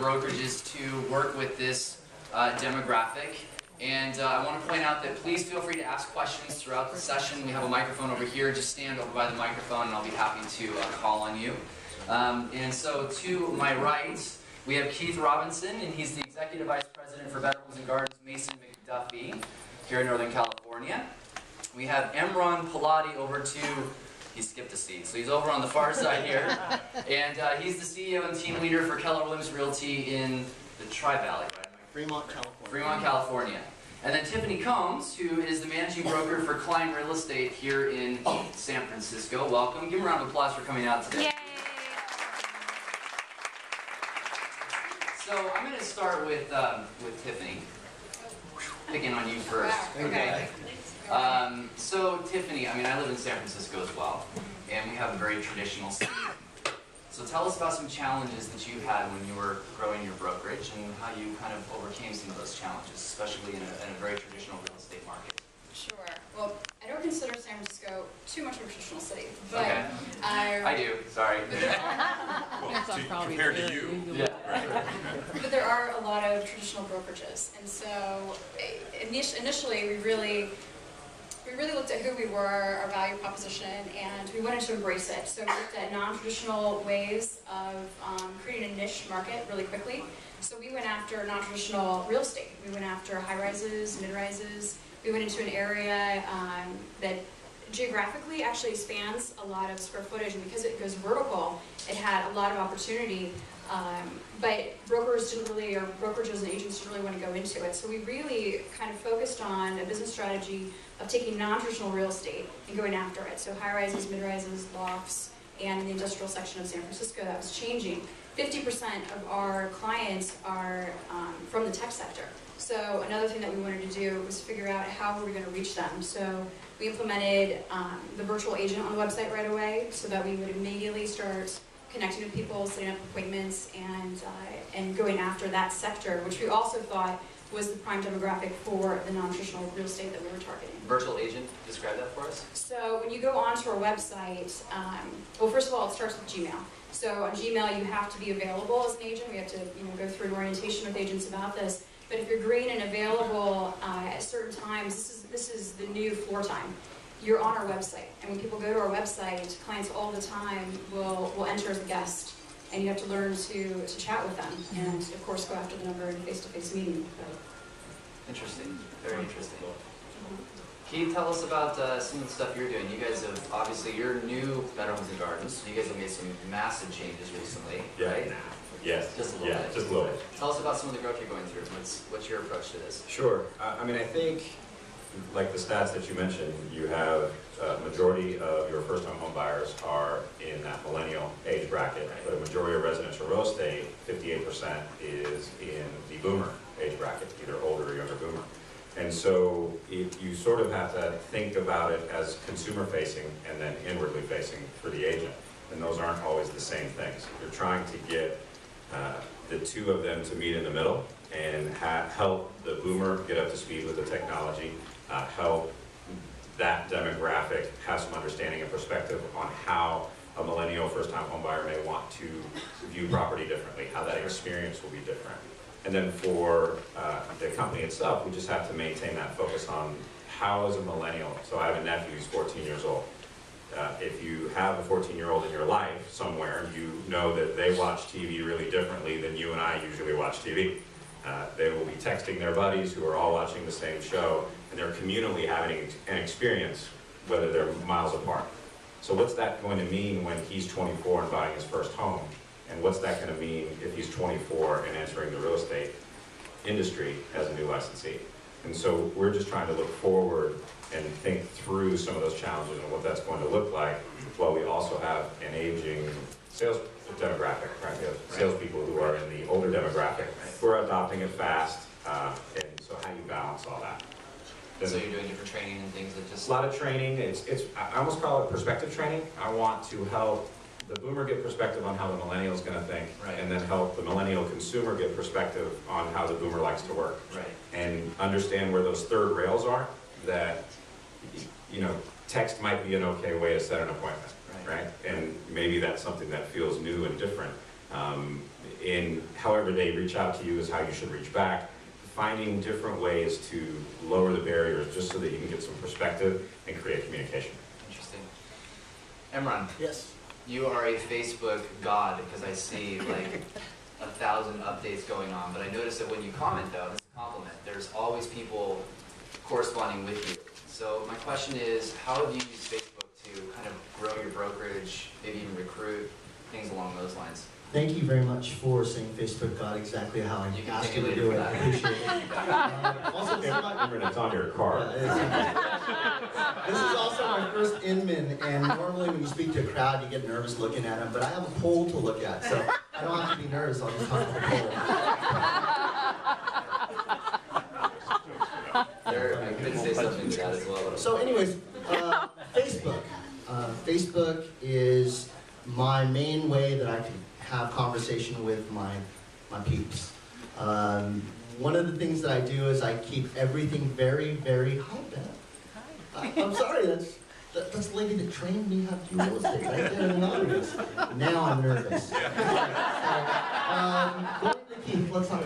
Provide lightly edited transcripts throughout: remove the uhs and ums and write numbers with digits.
Brokerages to work with this demographic. And I want to point out that please feel free to ask questions throughout the session. We have a microphone over here. Just stand over by the microphone and I'll be happy to call on you. And so to my right, we have Keith Robinson, and he's the Executive Vice President for Better Homes and Gardens, Mason McDuffie, here in Northern California. We have Emron Paladi over to, he skipped a seat, so he's over on the far side here. And he's the CEO and team leader for Keller Williams Realty in the Tri-Valley, right? Fremont, California. Fremont, California. And then Tiffany Combs, who is the managing broker for Klein Real Estate here in San Francisco. Welcome. Give them a round of applause for coming out today. Yay. So I'm going to start with Tiffany. Picking on you first. Okay. So Tiffany, I mean, I live in San Francisco as well, and we have a very traditional city. So tell us about some challenges that you had when you were growing your brokerage and how you kind of overcame some of those challenges, especially in a very traditional real estate market. Sure. Well, I don't consider San Francisco too much of a traditional city, but okay. I do. Sorry. Well, compared to you. Yeah. Right. But there are a lot of traditional brokerages, and so initially we really looked at who we were, our value proposition, and we wanted to embrace it. So we looked at non-traditional ways of creating a niche market really quickly. So we went after non-traditional real estate. We went after high-rises, mid-rises. We went into an area that geographically actually spans a lot of square footage, and because it goes vertical, it had a lot of opportunity. But brokers didn't really, or brokerages and agents didn't really want to go into it. So we really kind of focused on a business strategy of taking non-traditional real estate and going after it. So high-rises, mid-rises, lofts, and in the industrial section of San Francisco, that was changing. 50% of our clients are from the tech sector. So another thing that we wanted to do was figure out how were we going to reach them. So we implemented the virtual agent on the website right away so that we would immediately start connecting with people, setting up appointments, and going after that sector, which we also thought was the prime demographic for the non-traditional real estate that we were targeting. Virtual agent, describe that for us. So when you go onto our website, well, first of all, it starts with Gmail. So on Gmail, you have to be available as an agent. We have to go through an orientation with agents about this. But if you're green and available at certain times, this is the new floor time. You're on our website, and when people go to our website, clients all the time will enter as a guest, and you have to learn to chat with them, and of course go after the number in a face-to-face meeting. Interesting, very interesting. Can you tell us about some of the stuff you're doing? You guys have, obviously, you're new to Better Homes and Gardens, so you guys have made some massive changes recently, right? Yes. Just a little bit. Just a little bit. Tell us about some of the growth you're going through. What's your approach to this? Sure. I mean, I think, like the stats that you mentioned, you have a majority of your first-time home buyers are in that millennial age bracket, but a majority of residential real estate, 58%, is in the boomer age bracket, either older or younger boomer. And so you sort of have to think about it as consumer-facing and then inwardly-facing for the agent. And those aren't always the same things. You're trying to get the two of them to meet in the middle and help the boomer get up to speed with the technology, help that demographic have some understanding and perspective on how a millennial first-time homebuyer may want to view property differently, how that experience will be different. And then for the company itself, we just have to maintain that focus on how is a millennial. So I have a nephew who's 14 years old. If you have a 14-year-old in your life somewhere, you know that they watch TV really differently than you and I usually watch TV. They will be texting their buddies who are all watching the same show, and they're communally having an experience, whether they're miles apart. So what's that going to mean when he's 24 and buying his first home? And what's that going to mean if he's 24 and entering the real estate industry as a new licensee? And so we're just trying to look forward and think through some of those challenges and what that's going to look like, while we also have an aging sales demographic, right? We have salespeople who are in the older demographic who are adopting it fast, and so how you balance all that. So you're doing different training and things that just... A lot of training. I almost call it perspective training. I want to help the boomer get perspective on how the millennial is going to think, and then help the millennial consumer get perspective on how the boomer likes to work, and understand where those third rails are. That, you know, text might be an okay way to set an appointment, right? And maybe that's something that feels new and different, In however they reach out to you is how you should reach back. Finding different ways to lower the barriers just so that you can get some perspective and create communication. Interesting. Imran, Yes. you are a Facebook god because I see like 1,000 updates going on, but I noticed that when you comment though, this is a compliment, there's always people corresponding with you. So my question is, how have you used Facebook to kind of grow your brokerage, maybe even recruit, things along those lines? Thank you very much for saying Facebook got exactly how I You can asked take you it to later do it. for I that. appreciate it. Also, Remember, it's on your card. this is also my first Inman, and normally when you speak to a crowd, you get nervous looking at them, but I have a poll to look at, so I don't have to be nervous, I'll just talk to the poll. I could say something to that as well. So anyways, Facebook. Facebook is my main way that I can have conversation with my peeps. One of the things that I do is I keep everything very, very hi, Beth. I'm sorry, that's the lady that trained me how to do real estate right there in the audience. Now I'm nervous. Going to Keith, let's not.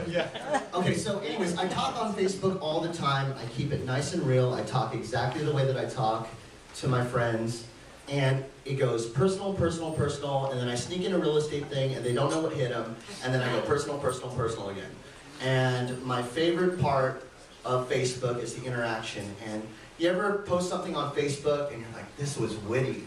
Okay, so anyways, I talk on Facebook all the time. I keep it nice and real. I talk exactly the way that I talk to my friends. And it goes personal, personal, personal, and then I sneak in a real estate thing, and they don't know what hit them, and then I go personal, personal, personal again. And my favorite part of Facebook is the interaction. And you ever post something on Facebook, and you're like, this was witty.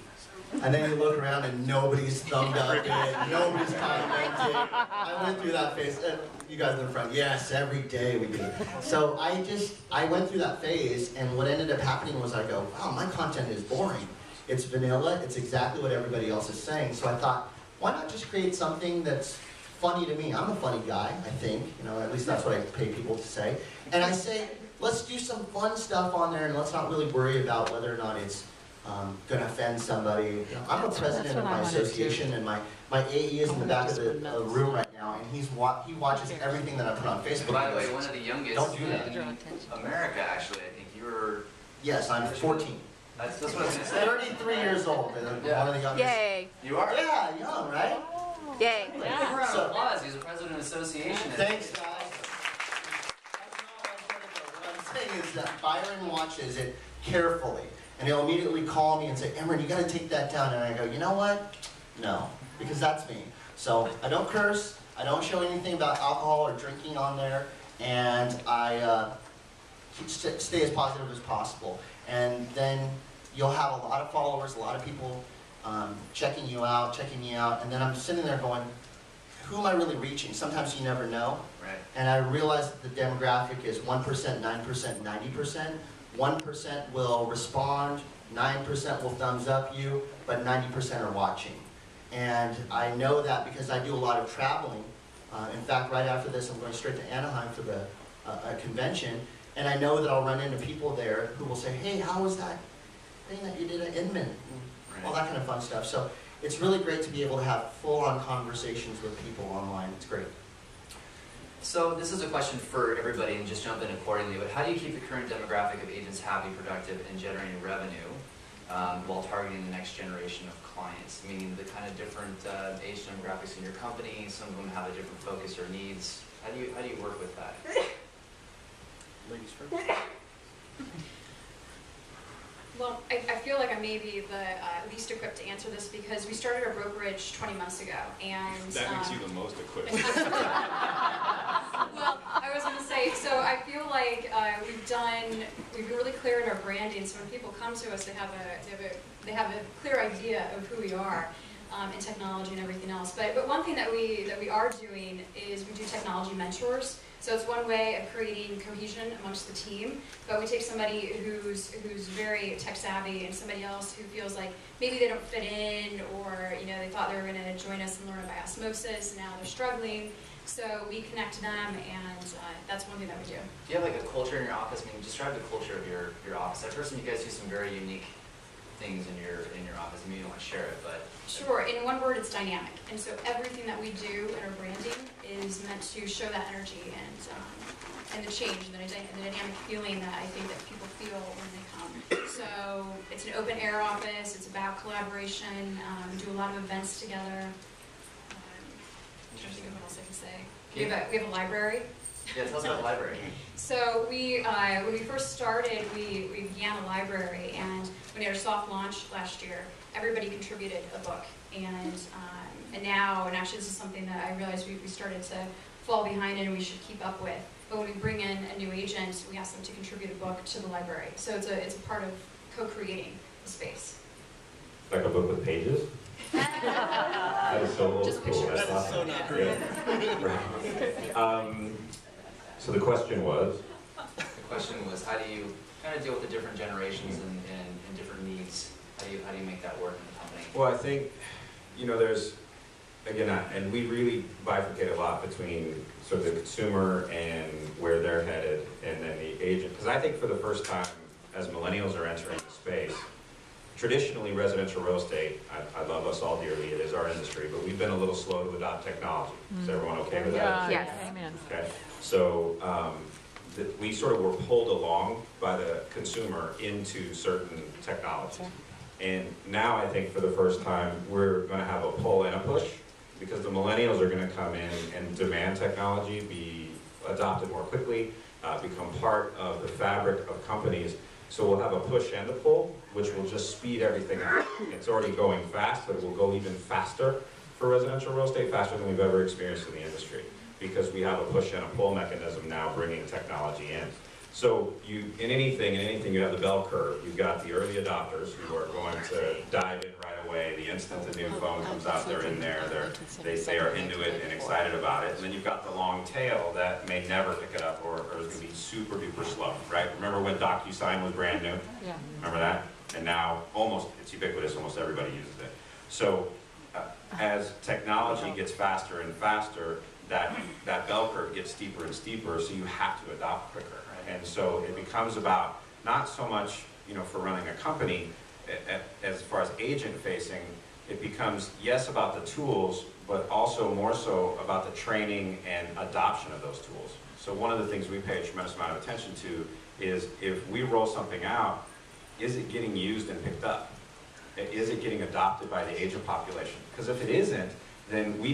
And then you look around, and nobody's thumbed up it, nobody's commented. I went through that phase. You guys in the front, yes, every day we do. So I went through that phase, and what ended up happening was I go, wow, my content is boring. It's vanilla, it's exactly what everybody else is saying. So I thought, why not just create something that's funny to me? I'm a funny guy, I think. You know, at least that's what I pay people to say. And I say, let's do some fun stuff on there and let's not really worry about whether or not it's going to offend somebody. You know, I'm a president of my association and my AE is in the back of the room right now and he watches everything that I put on Facebook. By the way, one of the youngest Don't do that. in America, actually. I think you were... Yes, I'm 14. That's what I was going to say. 33 years old, and Yeah. one of the youngest. Yay. You are? Yeah, young, right? Yay. Give a round of applause. He's a president of the association. Thanks, guys. What I'm saying is that Byron watches it carefully, and he'll immediately call me and say, Emran, you got to take that down. And I go, you know what? No, because that's me. So I don't curse. I don't show anything about alcohol or drinking on there, and I stay as positive as possible. And then you'll have a lot of followers, a lot of people checking you out, checking me out, and then I'm sitting there going, who am I really reaching? Sometimes you never know. Right. And I realize that the demographic is 1%, 9%, 90%. 1% will respond, 9% will thumbs up you, but 90% are watching. And I know that because I do a lot of traveling. In fact, right after this, I'm going straight to Anaheim for the a convention. And I know that I'll run into people there who will say, hey, how was that thing that you did at Inman? All that kind of fun stuff. So it's really great to be able to have full-on conversations with people online. It's great. So this is a question for everybody, and just jump in accordingly, but how do you keep the current demographic of agents happy, productive, and generating revenue while targeting the next generation of clients? Meaning the kind of different age demographics in your company, some of them have a different focus or needs. How do you work with that? Ladies first. Well, I feel like I may be the least equipped to answer this because we started our brokerage 20 months ago, and That makes you the most equipped. well, I was going to say, so I feel like we've been really clear in our branding. So when people come to us, they have a clear idea of who we are in technology and everything else. But one thing that we are doing is we do technology mentors. So it's one way of creating cohesion amongst the team, but we take somebody who's very tech savvy and somebody else who feels like maybe they don't fit in, or they thought they were going to join us and learn by osmosis, and now they're struggling. So we connect them, and that's one thing that we do. Do you have like a culture in your office? I mean, describe the culture of your office. I've heard some of you guys do some very unique things in your office. I mean, you don't want to share it, but Sure. In one word, it's dynamic. And so everything that we do in our branding is meant to show that energy and the change and the dynamic feeling that I think that people feel when they come. So it's an open air office. It's about collaboration. We do a lot of events together. I'm trying to think of what else I can say. We have a library. Yeah, tell us about the library. So when we first started, we began a library, and when we had our soft launch last year, everybody contributed a book, and now, and actually this is something that I realized we started to fall behind in and we should keep up with. But when we bring in a new agent, we ask them to contribute a book to the library. So it's a part of co-creating the space. Like a book with pages? That is so old Just school. pictures. That's That is so not great. Right. So the question was? The question was, how do you kind of deal with the different generations and different needs? How do you make that work in the company? Well, I think, you know, there's, again, and we really bifurcate a lot between sort of the consumer and where they're headed, and then the agent. Because I think for the first time, as millennials are entering the space, traditionally residential real estate, I love us all dearly, it is our industry, but we've been a little slow to adopt technology. Is everyone okay with that? Yes. Amen. Okay, so we sort of were pulled along by the consumer into certain technologies. And now I think for the first time, we're going to have a pull and a push, because the millennials are going to come in and demand technology be adopted more quickly, become part of the fabric of companies. So we'll have a push and a pull, which will just speed everything up. It's already going fast, but it will go even faster for residential real estate, faster than we've ever experienced in the industry, because we have a push and a pull mechanism now bringing technology in. So in anything you have the bell curve. You've got the early adopters who are going to dive in right away. The instant the new phone comes out, they're in there. They are into it and excited about it. And then you've got the long tail that may never pick it up or is going to be super duper slow, right? Remember when DocuSign was brand new? Yeah. Remember that? And now it's ubiquitous. Almost everybody uses it. So as technology gets faster and faster, that bell curve gets steeper and steeper, so you have to adopt quicker. And so it becomes about not so much, you know, for running a company, as far as agent facing, it becomes, yes, about the tools, but also more so about the training and adoption of those tools. So one of the things we pay a tremendous amount of attention to is, if we roll something out, is it getting used and picked up? Is it getting adopted by the agent population? Because if it isn't, then we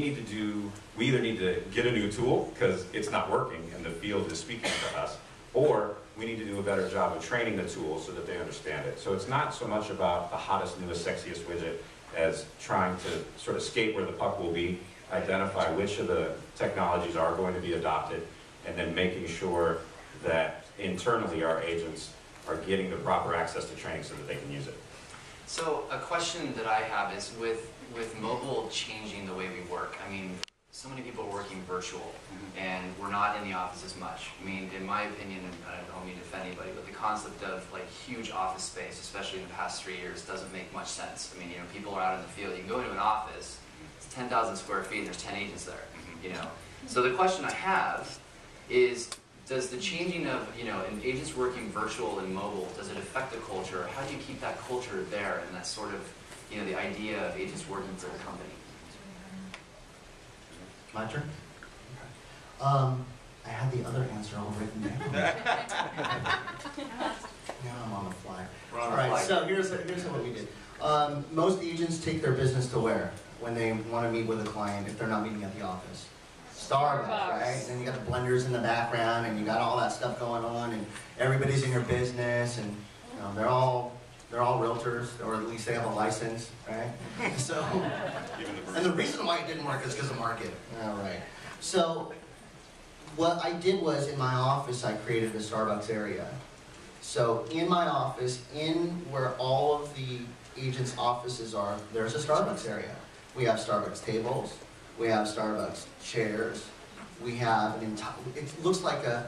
either need to get a new tool because it's not working and the field is speaking to us, or we need to do a better job of training the tools so that they understand it. So it's not so much about the hottest, newest, sexiest widget as trying to sort of skate where the puck will be, identify which of the technologies are going to be adopted, and then making sure that internally our agents are getting the proper access to training so that they can use it. So a question that I have is, with mobile changing the way we work, I mean, so many people are working virtual, and we're not in the office as much. I mean, in my opinion, and I don't mean to offend anybody, but the concept of like huge office space, especially in the past 3 years, doesn't make much sense. I mean, you know, people are out in the field. You can go into an office, it's 10,000 square feet, and there's 10 agents there, you know. So the question I have is, does the changing of, you know, and agents working virtual and mobile, does it affect the culture? How do you keep that culture there and that sort of, you know, the idea of agents working for the company? My turn? I had the other answer all written down. Now I'm on the fly. All right, so here's what we did. Most agents take their business to where? When they want to meet with a client, if they're not meeting at the office. Starbucks, right? And you got the blenders in the background, and you got all that stuff going on, and everybody's in your business, and you know, they're all realtors, or at least they have a license, right? So, and the reason why it didn't work is because of market. All right. So, what I did was, in my office, I created a Starbucks area. So, in my office, in where all of the agents' offices are, there's a Starbucks area. We have Starbucks tables, we have Starbucks chairs, we have an entire, it looks like a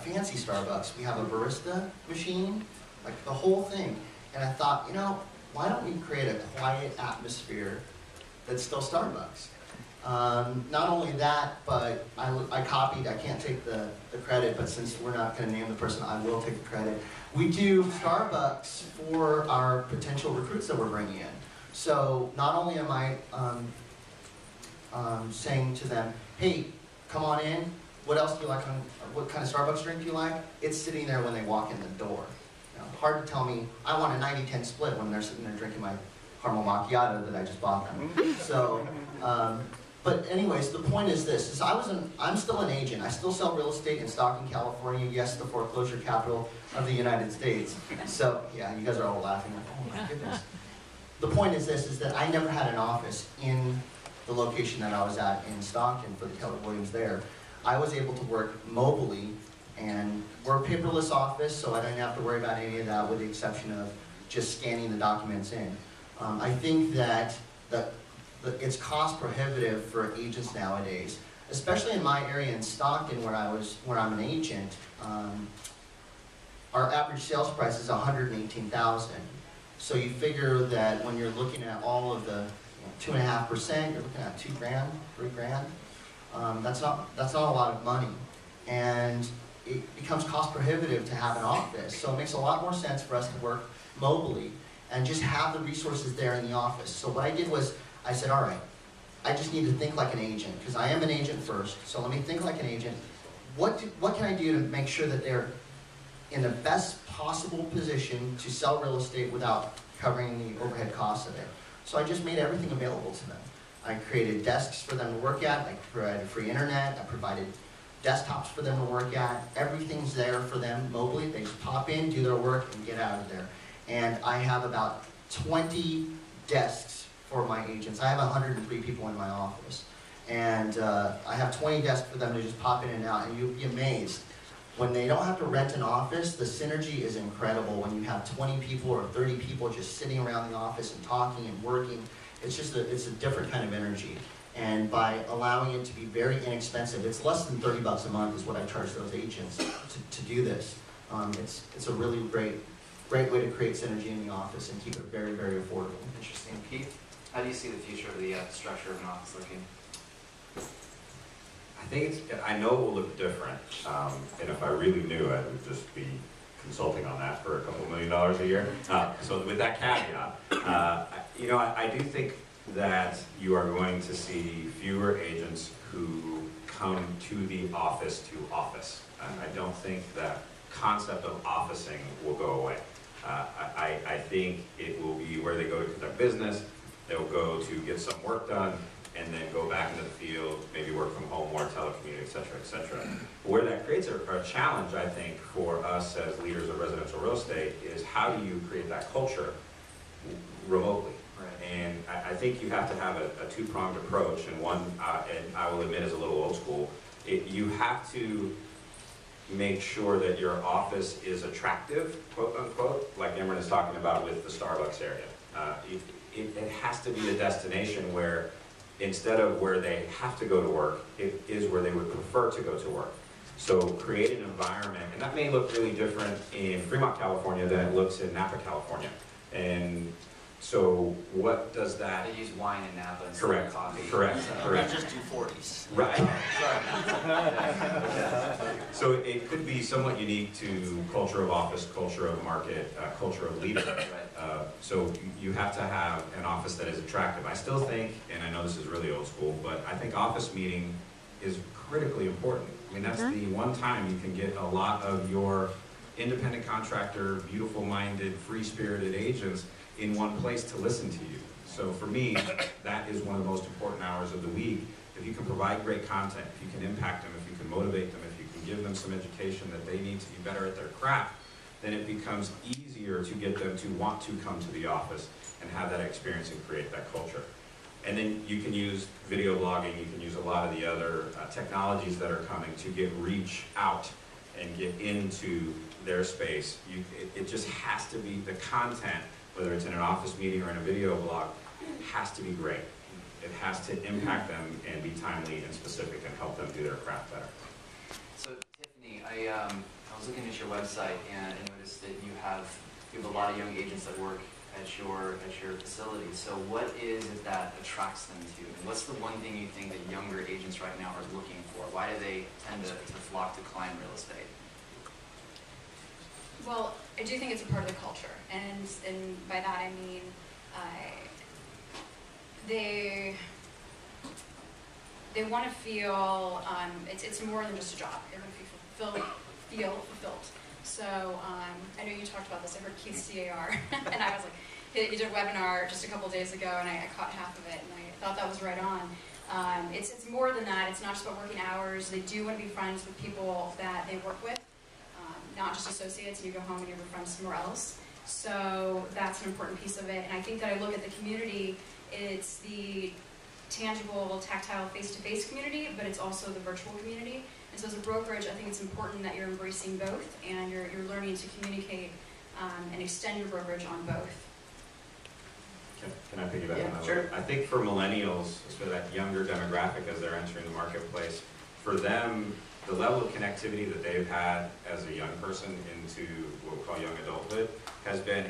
fancy Starbucks. We have a barista machine, like the whole thing. And I thought, you know, why don't we create a quiet atmosphere that's still Starbucks? Not only that, but I copied, I can't take the credit, but since we're not going to name the person, I will take the credit. We do Starbucks for our potential recruits that we're bringing in. So not only am I saying to them, hey, come on in, what else do you like, what kind of Starbucks drink do you like? It's sitting there when they walk in the door. You know, hard to tell me, I want a 90-10 split when they're sitting there drinking my caramel macchiato that I just bought them. So, But anyways, the point is this, is I'm still an agent. I still sell real estate in Stockton, California. Yes, the foreclosure capital of the United States. So, yeah, you guys are all laughing. Like, oh my goodness. The point is this, is that I never had an office in the location that I was at in Stockton for the Keller Williams there. I was able to work mobily, and we're a paperless office, so I didn't have to worry about any of that with the exception of just scanning the documents in. I think that it's cost prohibitive for agents nowadays, especially in my area in Stockton where I'm an agent. Our average sales price is $118,000. So you figure that when you're looking at all of the 2.5%, you're looking at $2,000, $3,000. That's not a lot of money, and it becomes cost prohibitive to have an office. So it makes a lot more sense for us to work mobily and just have the resources there in the office. So what I did was I said, all right, I just need to think like an agent, because I am an agent first. So let me think like an agent. What can I do to make sure that they're in the best possible position to sell real estate without covering the overhead costs of it? So I just made everything available to them. I created desks for them to work at. I provided free internet. I provided desktops for them to work at. Everything's there for them mobily. They just pop in, do their work, and get out of there. And I have about 20 desks for my agents. I have 103 people in my office. And I have 20 desks for them to just pop in and out. And you'll be amazed. When they don't have to rent an office, the synergy is incredible. When you have 20 people or 30 people just sitting around the office and talking and working, it's a different kind of energy. And by allowing it to be very inexpensive, it's less than $30 a month is what I charge those agents to do this. It's a really great way to create synergy in the office and keep it very, very affordable. Interesting. Keith, how do you see the future of the structure of an office looking? I know it will look different, and if I really knew, I would just be consulting on that for a couple $1 million a year. So with that caveat, I do think that you are going to see fewer agents who come to the office to office. I don't think that concept of officing will go away. I think it will be where they go to conduct business, they'll go to get some work done, and then go back into the field, maybe work from home, more telecommute, et cetera, et cetera. Where that creates a challenge, I think, for us as leaders of residential real estate is how do you create that culture remotely? Right. And I think you have to have a two-pronged approach, and one, and I will admit is a little old school. You have to make sure that your office is attractive, quote unquote, like Inman is talking about with the Starbucks area. It has to be a destination where instead of where they have to go to work, it is where they would prefer to go to work. So create an environment, and that may look really different in Fremont, California than it looks in Napa, California. And so what does that... They use wine in Napa instead of coffee. Correct. We just do 40s. Right. So it could be somewhat unique to culture of office, culture of market, culture of leader. So you have to have an office that is attractive. I still think, and I know this is really old school, but I think office meeting is critically important. I mean, that's the one time you can get a lot of your independent contractor, beautiful-minded, free-spirited agents in one place to listen to you. So for me, that is one of the most important hours of the week. If you can provide great content, if you can impact them, if you can motivate them, if you can give them some education that they need to be better at their craft, then it becomes easier to get them to want to come to the office and have that experience and create that culture. And then you can use video blogging, you can use a lot of the other technologies that are coming to get reach out and get into their space. It just has to be, the content, whether it's in an office meeting or in a video blog, has to be great. It has to impact them and be timely and specific and help them do their craft better. So Tiffany, I was looking at your website and I noticed that you have a lot of young agents that work at your facility. So what is it that attracts them to you? And what's the one thing you think that younger agents right now are looking for? Why do they tend to flock to Klein Real Estate? Well, I do think it's a part of the culture, and by that I mean they want to feel it's more than just a job. They want to feel fulfilled. So I know you talked about this. I heard Keith's CAR, and I was like, he did a webinar just a couple days ago, and I caught half of it, and I thought that was right on. It's more than that. It's not just about working hours. They do want to be friends with people that they work with, not just associates, and you go home and you have friends somewhere else. So that's an important piece of it. And I think that I look at the community, it's the tangible, tactile, face-to-face community, but it's also the virtual community. And so as a brokerage, I think it's important that you're embracing both and you're learning to communicate and extend your brokerage on both. Can I piggyback on that? Sure. I think for millennials, for that younger demographic as they're entering the marketplace, for them, the level of connectivity that they've had as a young person into what we call young adulthood has been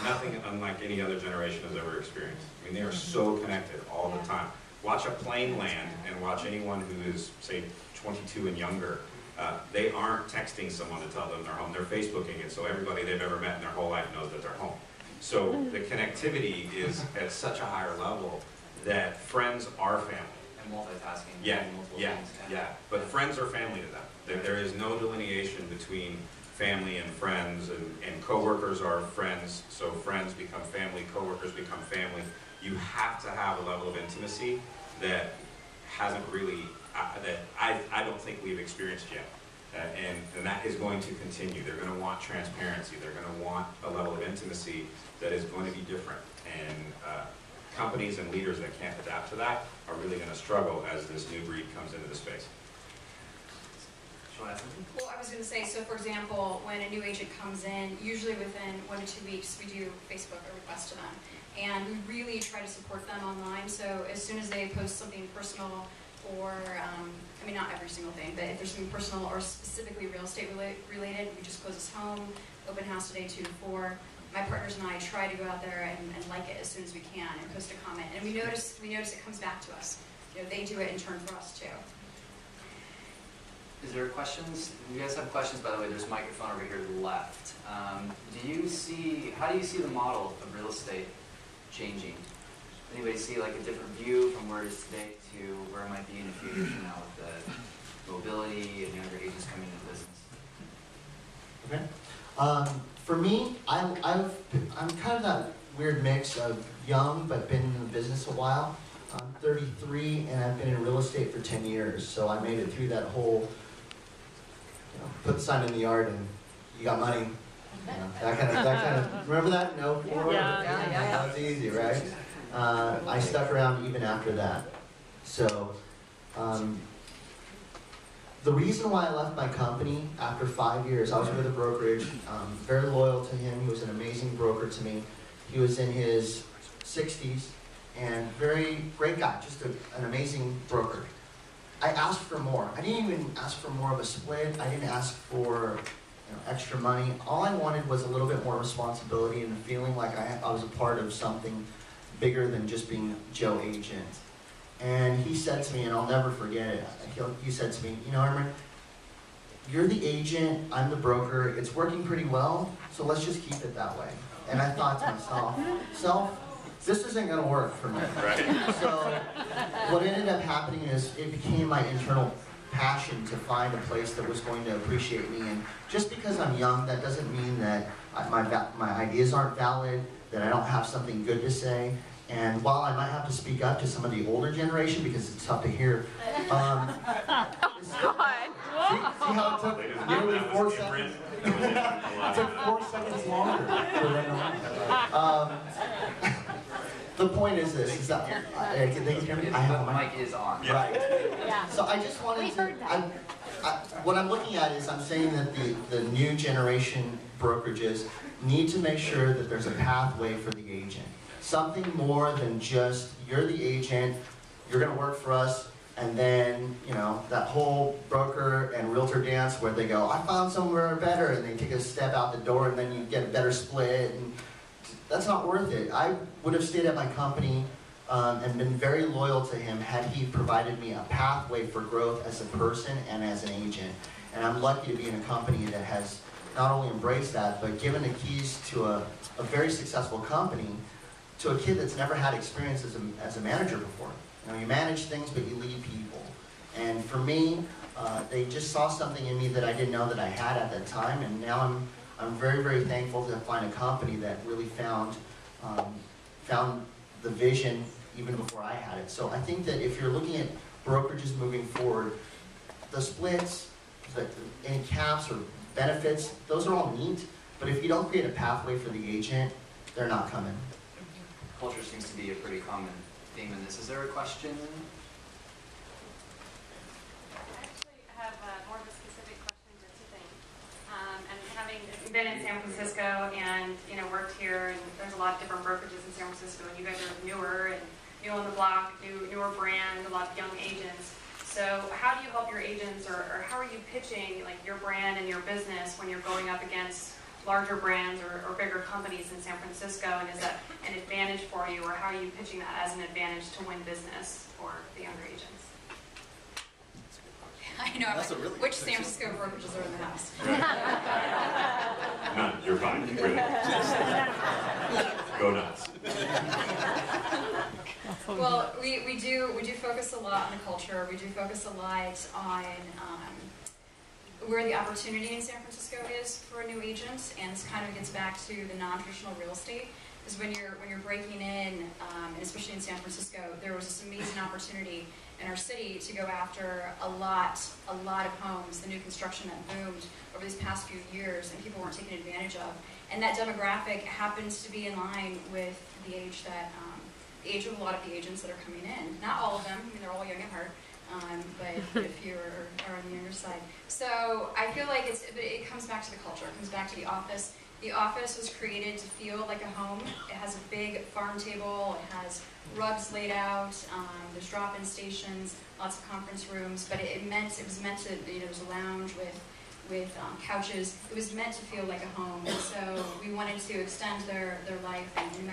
nothing unlike any other generation has ever experienced. I mean, they are so connected all the time. Watch a plane land and watch anyone who is, say, 22 and younger. They aren't texting someone to tell them they're home. They're Facebooking it, so everybody they've ever met in their whole life knows that they're home. So the connectivity is at such a higher level that friends are family. And multitasking. Yeah, and multiple yeah, things. yeah. But friends are family to them. There is no delineation between family and friends, and coworkers are friends, so friends become family, coworkers become family. You have to have a level of intimacy that hasn't really, that I don't think we've experienced yet. And that is going to continue. They're going to want transparency. They're going to want a level of intimacy that is going to be different. And companies and leaders that can't adapt to that are really going to struggle as this new breed comes into the space. Well, I was going to say, so for example, when a new agent comes in, usually within 1 to 2 weeks, we do Facebook a request to them. And we really try to support them online. So as soon as they post something personal, or, I mean, not every single thing, but if there's something personal or specifically real estate related, we just close this home, open house today 2 to 4. My partners and I try to go out there and like it as soon as we can and post a comment. And we notice it comes back to us. You know, they do it in turn for us too. Is there questions? If you guys have questions, by the way, there's a microphone over here to the left. How do you see the model of real estate changing? Anybody see like a different view from where it is today to where it might be in a few years from now with the mobility and younger agents coming into the business? Okay. For me, I'm kind of that weird mix of young but been in the business a while. I'm 33 and I've been in real estate for 10 years, so I made it through that whole, put the sign in the yard and you got money. That kind of, remember that? No? Yeah. That was easy, right? I stuck around even after that. So, the reason why I left my company after 5 years, I was with a brokerage, very loyal to him. He was an amazing broker to me. He was in his 60s and very great guy, just an amazing broker. I asked for more. I didn't even ask for more of a split. I didn't ask for extra money. All I wanted was a little bit more responsibility and feeling like I was a part of something bigger than just being Joe agent. And he said to me, and I'll never forget it, he said to me, Inman, you're the agent, I'm the broker, it's working pretty well, so let's just keep it that way. And I thought to myself, this isn't going to work for me. Right. So what ended up happening is it became my internal passion to find a place that was going to appreciate me. And just because I'm young, that doesn't mean that my ideas aren't valid, that I don't have something good to say. And while I might have to speak up to some of the older generation because it's tough to hear, see how it took nearly 4 seconds? It took 4 seconds longer for them. The point is this: is that can they hear me? I have The mic is on. Right. Yeah. So I just wanted to. What I'm looking at is I'm saying that the new generation brokerages need to make sure that there's a pathway for the agent. Something more than just, you're the agent, you're going to work for us, and then, that whole broker and realtor dance where they go, I found somewhere better, and they take a step out the door, and then you get a better split, and that's not worth it. I would have stayed at my company and been very loyal to him had he provided me a pathway for growth as a person and as an agent. And I'm lucky to be in a company that has not only embraced that, but given the keys to a very successful company to a kid that's never had experience as a manager before. You manage things, but you lead people. And for me, they just saw something in me that I didn't know that I had at that time, and now I'm very, very thankful to find a company that really found the vision even before I had it. So I think that if you're looking at brokerages moving forward, the splits, any caps or benefits, those are all neat, but if you don't create a pathway for the agent, they're not coming. Culture seems to be a pretty common theme in this. Is there a question? I actually have more of a specific question to Tiffany. And having been in San Francisco and worked here, and there's a lot of different brokerages in San Francisco, and you guys are newer and new on the block, newer brand, a lot of young agents. So how do you help your agents, or how are you pitching like your brand and your business when you're going up against larger brands or bigger companies in San Francisco, and is that an advantage for you, or how are you pitching that as an advantage to win business for the younger agents? I know, I'm like, which San Francisco brokerages are in the house? None, you're fine, really. Go nuts. Well, we do focus a lot on the culture. We do focus a lot on where the opportunity in San Francisco is for new agents, and this kind of gets back to the non-traditional real estate. Is when you're breaking in, and especially in San Francisco, there was this amazing opportunity in our city to go after a lot of homes, the new construction that boomed over these past few years, and people weren't taking advantage of. And that demographic happens to be in line with the age that the age of a lot of the agents that are coming in. Not all of them. I mean, they're all young at heart. But if you are on the younger side. So I feel like it comes back to the culture. It comes back to the office. The office was created to feel like a home. It has a big farm table. It has rugs laid out. There's drop-in stations, lots of conference rooms. But it was meant to, there's a lounge with couches. It was meant to feel like a home. And so we wanted to extend their life and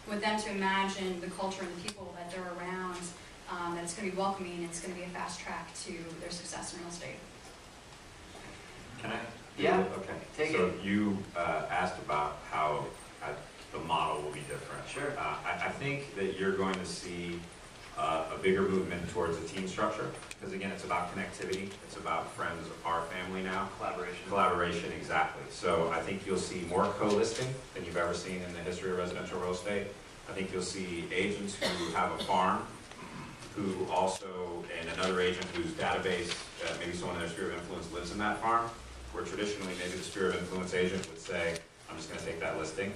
want them to imagine the culture and the people that they're around. That it's going to be welcoming, it's going to be a fast track to their success in real estate. Can I? Yeah. Okay. Take so it. You asked about how the model will be different. Sure. I think that you're going to see a bigger movement towards a team structure, because again, it's about connectivity. It's about friends, our family now. Collaboration. Collaboration, exactly. So I think you'll see more co-listing than you've ever seen in the history of residential real estate. I think you'll see agents who have a farm, who also, and another agent whose database, maybe someone in their sphere of influence lives in that farm, where traditionally maybe the sphere of influence agent would say, I'm just going to take that listing.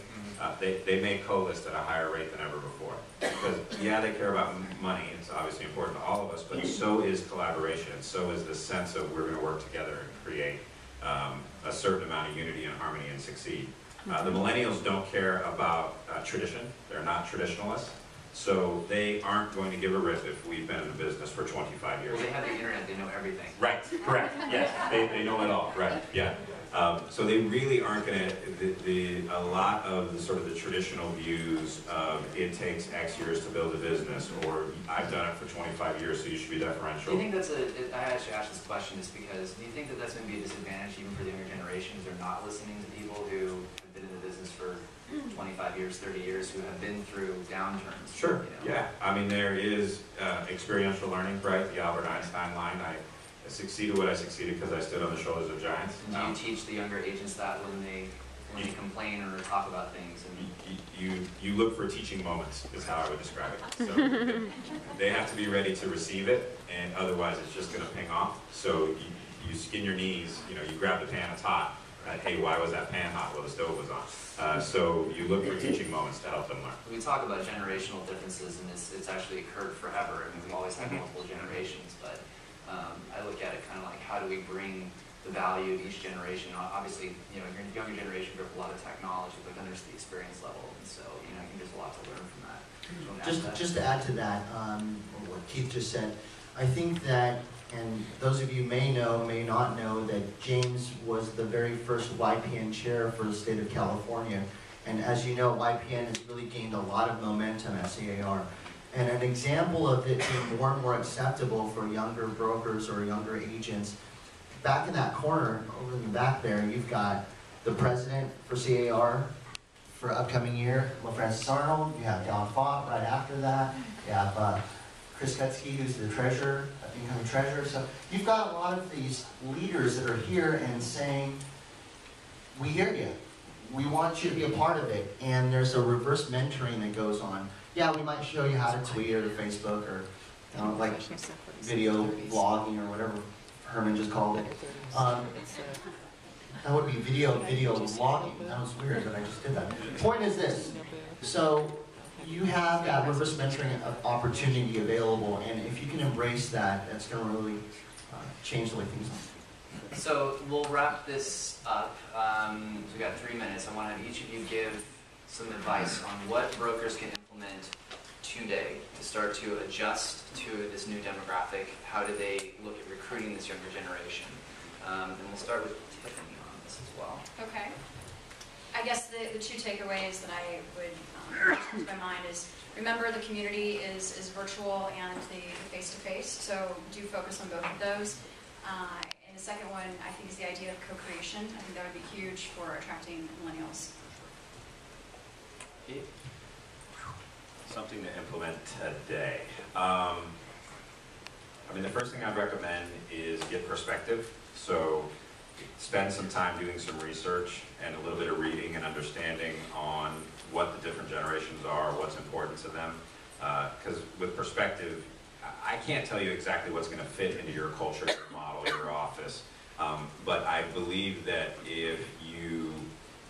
They may co-list at a higher rate than ever before. Because, yeah, they care about money, it's obviously important to all of us, but so is collaboration, and so is the sense of we're going to work together and create a certain amount of unity and harmony and succeed. The millennials don't care about tradition, they're not traditionalists. So they aren't going to give a rip if we've been in the business for 25 years. Well, they have the internet, they know everything. Right, correct, yes, they know it all, right, yeah. So they really aren't going to, a lot of the sort of the traditional views of it takes X years to build a business, or I've done it for 25 years, so you should be deferential. Do you think that's I actually asked this question just because, do you think that that's going to be a disadvantage even for the younger generations? They're not listening to people who have been in the business for 25 years, 30 years, who have been through downturns. Sure, yeah. I mean, there is experiential learning, right? The Albert Einstein line. I succeeded what I succeeded because I stood on the shoulders of giants. And do you teach the younger agents that when they complain or talk about things? And you look for teaching moments, is how I would describe it. So they have to be ready to receive it, and otherwise it's just going to ping off. So you skin your knees, you grab the pan, it's hot. Hey, why was that pan hot? Well, the stove was on. So you look for teaching moments to help them learn. We talk about generational differences, and it's actually occurred forever. I mean, we've always had multiple generations, but I look at it kind of like, how do we bring the value of each generation? Obviously, your younger generation grew up with a lot of technology, but then there's the experience level, and so I think there's a lot to learn from that. Just to add to that, what Keith just said, I think that, and those of you may know, may not know, that James was the very first YPN chair for the state of California. And as you know, YPN has really gained a lot of momentum at CAR. And an example of it being more and more acceptable for younger brokers or younger agents, back in that corner, over in the back there, you've got the president for CAR for upcoming year, Francis Arnold. You have Don Fott right after that. You have Chris Kutsky, who's the treasurer, incoming treasurer. So you've got a lot of these leaders that are here and saying, we hear you. We want you to be a part of it. And there's a reverse mentoring that goes on. Yeah, we might show you how to tweet or Facebook or like video vlogging or whatever Herman just called it. That would be video vlogging. That was weird that I just did that. Point is this. So you have that reverse mentoring opportunity available, and if you can embrace that, that's going to really change the way things are. So we'll wrap this up. We've got 3 minutes. I want to have each of you give some advice on what brokers can implement today to start to adjust to this new demographic. How do they look at recruiting this younger generation? And we'll start with Tiffany on this as well. Okay. I guess the two takeaways that I would come to my mind is, remember the community is virtual and the face-to-face, so do focus on both of those. And the second one, I think, is the idea of co-creation. I think that would be huge for attracting millennials. Something to implement today. I mean, the first thing I'd recommend is get perspective. So spend some time doing some research and a little bit of reading and understanding on what the different generations are, what's important to them. Because with perspective, I can't tell you exactly what's going to fit into your culture, your model, your office. But I believe that if you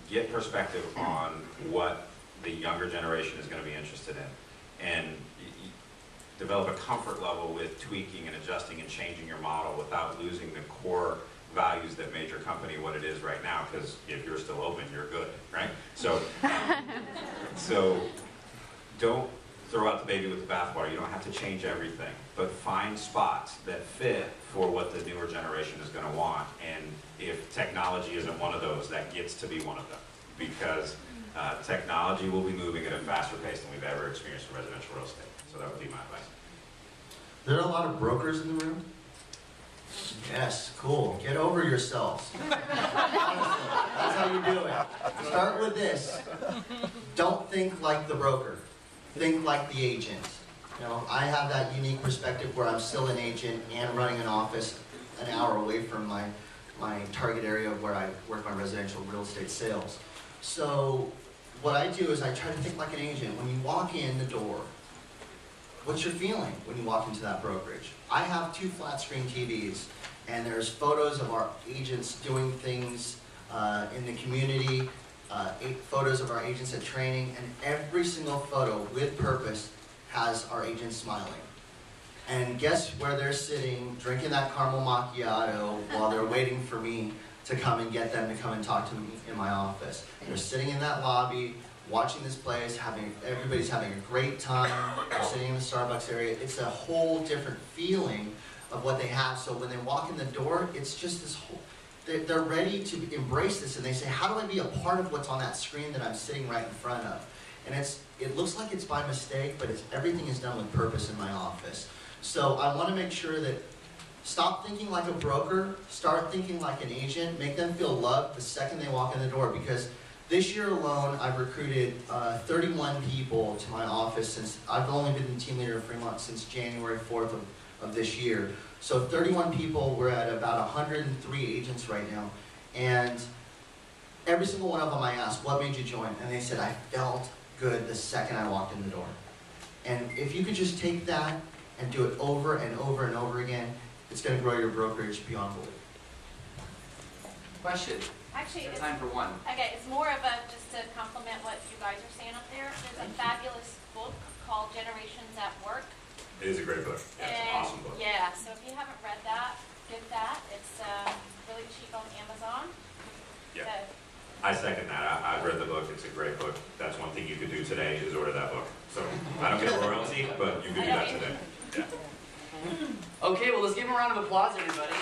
get perspective on what the younger generation is going to be interested in, and develop a comfort level with tweaking and adjusting and changing your model without losing the core values that made your company what it is right now, because if you're still open, you're good, right? So, so don't throw out the baby with the bathwater. You don't have to change everything, but find spots that fit for what the newer generation is going to want. And if technology isn't one of those, that gets to be one of them, because technology will be moving at a faster pace than we've ever experienced in residential real estate. So that would be my advice. There are a lot of brokers in the room? Yes, cool. Get over yourselves. Honestly, that's how you do it. Start with this. Don't think like the broker. Think like the agent. You know, I have that unique perspective where I'm still an agent and running an office an hour away from my target area where I work my residential real estate sales. So what I do is I try to think like an agent. When you walk in the door, what's your feeling when you walk into that brokerage? I have 2 flat screen TVs, and there's photos of our agents doing things in the community, 8 photos of our agents at training, and every single photo with purpose has our agents smiling. And guess where they're sitting, drinking that caramel macchiato while they're waiting for me to come and get them to come and talk to me in my office. They're sitting in that lobby, watching this place, everybody's having a great time. They're sitting in the Starbucks area. It's a whole different feeling of what they have. So when they walk in the door, it's just this whole, they're ready to embrace this, and they say, how do I be a part of what's on that screen that I'm sitting right in front of? And it looks like it's by mistake, but everything is done with purpose in my office. So I want to make sure that stop thinking like a broker, start thinking like an agent, make them feel loved the second they walk in the door, because this year alone, I've recruited 31 people to my office since I've only been the team leader of Fremont since January 4th of this year. So 31 people, we're at about 103 agents right now. And every single one of them I asked, what made you join? And they said, I felt good the second I walked in the door. And if you could just take that and do it over and over and over again, it's going to grow your brokerage beyond belief. Question? Actually, it's time for one. Okay, it's more of a, just to complement what you guys are saying up there, there's a fabulous book called Generations at Work. It is a great book. Yeah, it's an awesome book. Yeah, so if you haven't read that, get that. It's really cheap on Amazon. Yeah. So, I second that. I've read the book. It's a great book. That's one thing you could do today is order that book. So I don't get a royalty, but you could do that today. Yeah. Okay, well, let's give him a round of applause, everybody.